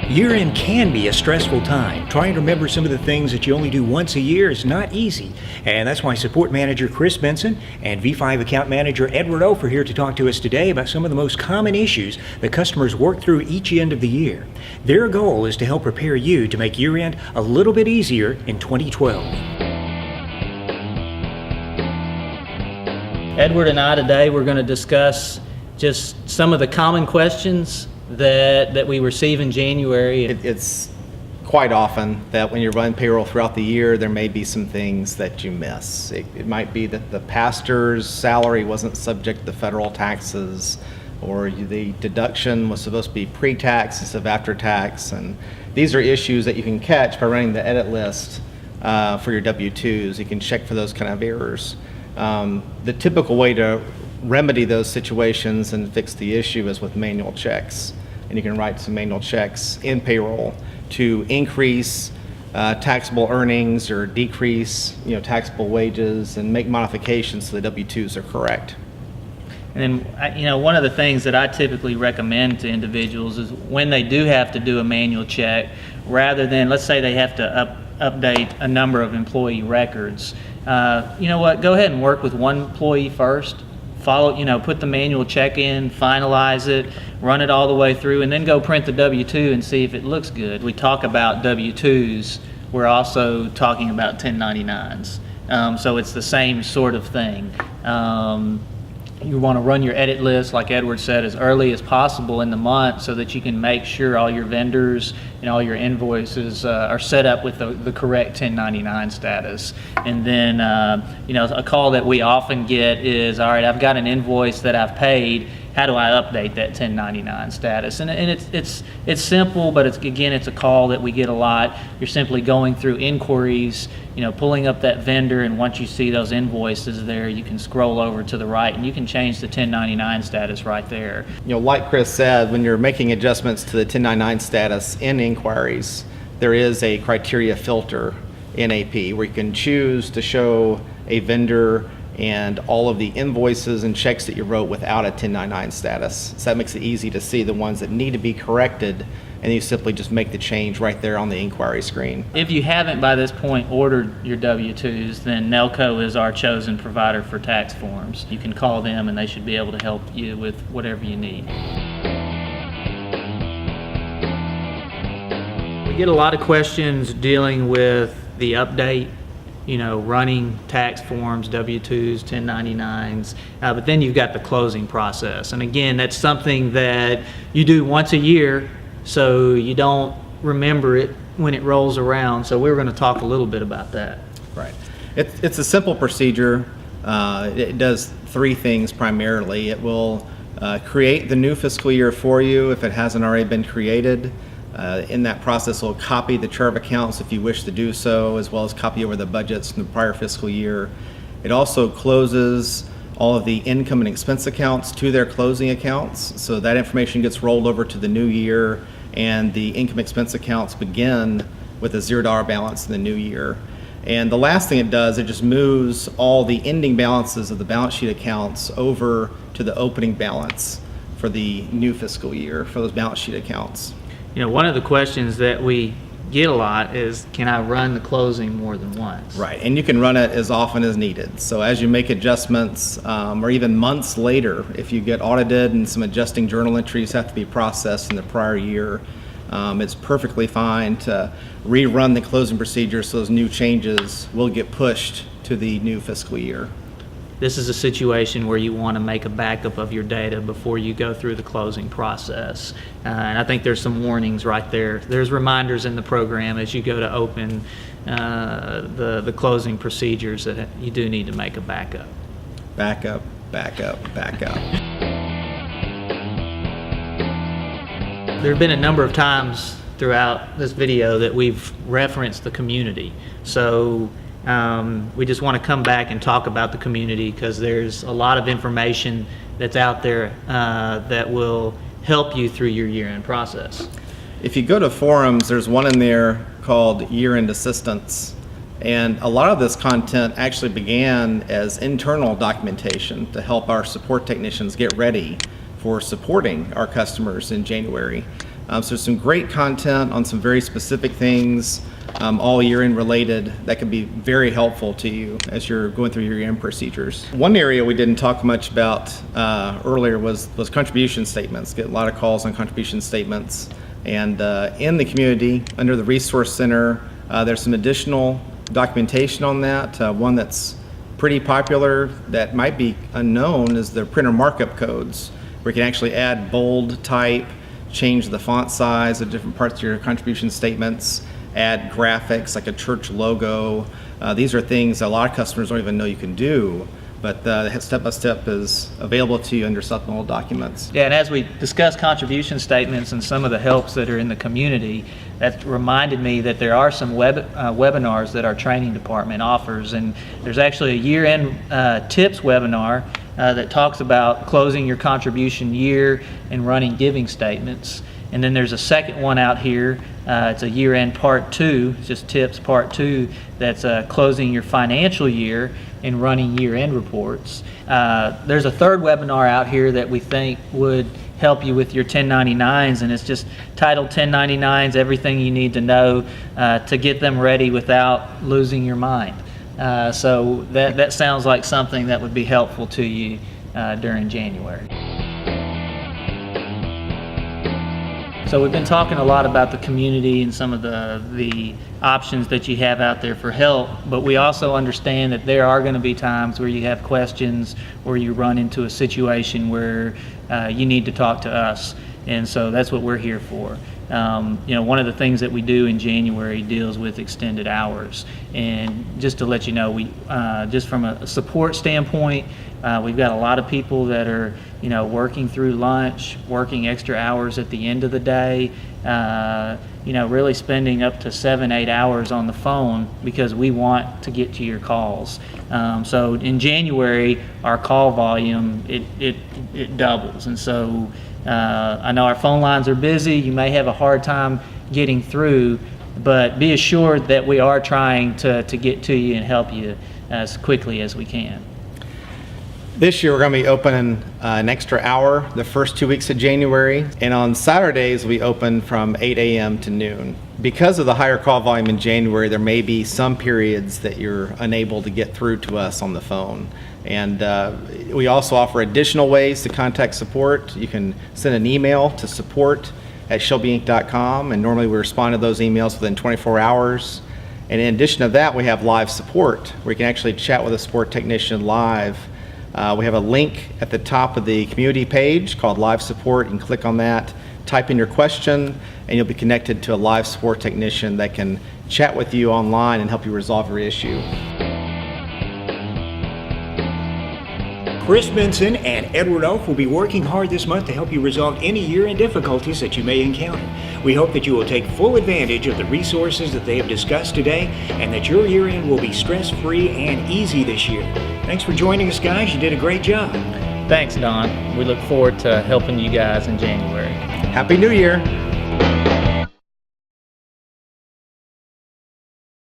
Year-end can be a stressful time. Trying to remember some of the things that you only do once a year is not easy. And that's why Support Manager Chris Benson and V5 Account Manager Eoff are here to talk to us today about some of the most common issues that customers work through each end of the year. Their goal is to help prepare you to make year-end a little bit easier in 2012. Edward and I today, we're going to discuss just some of the common questions that we receive in January. It's quite often that when you're running payroll throughout the year, there may be some things that you miss. It might be that the pastor's salary wasn't subject to federal taxes, or the deduction was supposed to be pre-tax instead of after-tax, and these are issues that you can catch by running the edit list for your W-2s. You can check for those kind of errors. The typical way to remedy those situations and fix the issue is with manual checks. And you can write some manual checks in payroll to increase taxable earnings or decrease taxable wages, and make modifications so the W-2s are correct. And then, one of the things that I typically recommend to individuals is when they do have to do a manual check, rather than, let's say they have to update a number of employee records, you know what, go ahead and work with one employee first. Put the manual check in, finalize it, run it all the way through, and then go print the W-2 and see if it looks good. We talk about W-2s, we're also talking about 1099s. So it's the same sort of thing. You want to run your edit list, like Edward said, as early as possible in the month so that you can make sure all your vendors and all your invoices are set up with the correct 1099 status. And then, a call that we often get is, all right, I've got an invoice that I've paid. How do I update that 1099 status? And it's simple, but it's a call that we get a lot. You're simply going through inquiries, pulling up that vendor, and once you see those invoices there, you can scroll over to the right and you can change the 1099 status right there. Like Chris said, when you're making adjustments to the 1099 status in inquiries, there is a criteria filter in AP where you can choose to show a vendor and all of the invoices and checks that you wrote without a 1099 status. So that makes it easy to see the ones that need to be corrected, and you simply just make the change right there on the inquiry screen. If you haven't by this point ordered your W-2s, then Nelco is our chosen provider for tax forms. You can call them and they should be able to help you with whatever you need. We get a lot of questions dealing with the update, running tax forms, W-2s, 1099s, but then you've got the closing process. And again, that's something that you do once a year, so you don't remember it when it rolls around. So we're going to talk a little bit about that. Right. It's a simple procedure. It does three things primarily. It will create the new fiscal year for you if it hasn't already been created. In that process, we'll copy the chart of accounts if you wish to do so, as well as copy over the budgets from the prior fiscal year. It also closes all of the income and expense accounts to their closing accounts, so that information gets rolled over to the new year, and the income expense accounts begin with a $0 balance in the new year. And the last thing it does, it just moves all the ending balances of the balance sheet accounts over to the opening balance for the new fiscal year for those balance sheet accounts. One of the questions that we get a lot is, can I run the closing more than once? Right, and you can run it as often as needed. So as you make adjustments, or even months later, if you get audited and some adjusting journal entries have to be processed in the prior year, it's perfectly fine to rerun the closing procedure so those new changes will get pushed to the new fiscal year. This is a situation where you want to make a backup of your data before you go through the closing process. And I think there's some warnings right there. There's reminders in the program as you go to open the closing procedures that you do need to make a backup. Backup, backup, backup. There have been a number of times throughout this video that we've referenced the community. So we just want to come back and talk about the community because there's a lot of information that's out there that will help you through your year-end process. If you go to forums, there's one in there called Year-End Assistance, and a lot of this content actually began as internal documentation to help our support technicians get ready for supporting our customers in January. So there's some great content on some very specific things, all year-end related, that can be very helpful to you as you're going through your year-end procedures. One area we didn't talk much about earlier was contribution statements. Get a lot of calls on contribution statements. And in the community, under the Resource Center, there's some additional documentation on that. One that's pretty popular that might be unknown is the printer markup codes, where you can actually add bold type, change the font size of different parts of your contribution statements, add graphics like a church logo. These are things that a lot of customers don't even know you can do, but step-by-step is available to you under supplemental documents. Yeah, and as we discuss contribution statements and some of the helps that are in the community, that reminded me that there are some webinars that our training department offers, and there's actually a year-end tips webinar that talks about closing your contribution year and running giving statements. And then there's a second one out here. It's a year-end part 2, it's just tips part 2, that's closing your financial year and running year-end reports. There's a third webinar out here that we think would help you with your 1099s, and it's just titled 1099s, Everything You Need to Know to Get Them Ready Without Losing Your Mind. So that sounds like something that would be helpful to you during January. So we've been talking a lot about the community and some of the options that you have out there for help, but we also understand that there are going to be times where you have questions or you run into a situation where you need to talk to us, and so that's what we're here for. One of the things that we do in January deals with extended hours, and just to let you know, we just from a support standpoint, we've got a lot of people that are working through lunch, working extra hours at the end of the day, really spending up to 7-8 hours on the phone because we want to get to your calls. So in January, our call volume it doubles, and so I know our phone lines are busy. You may have a hard time getting through, but be assured that we are trying to get to you and help you as quickly as we can. This year we're going to be opening an extra hour the first 2 weeks of January, and on Saturdays we open from 8 a.m. to noon. Because of the higher call volume in January, there may be some periods that you're unable to get through to us on the phone. And we also offer additional ways to contact support. You can send an email to support@shelbyinc.com, and normally we respond to those emails within 24 hours. And in addition to that, we have live support, where you can actually chat with a support technician live. We have a link at the top of the community page called Live Support. You can click on that, type in your question, and you'll be connected to a live support technician that can chat with you online and help you resolve your issue. Chris Benson and Edward Eoff will be working hard this month to help you resolve any year-end difficulties that you may encounter. We hope that you will take full advantage of the resources that they have discussed today, and that your year-end will be stress-free and easy this year. Thanks for joining us, guys. You did a great job. Thanks, Don. We look forward to helping you guys in January. Happy New Year!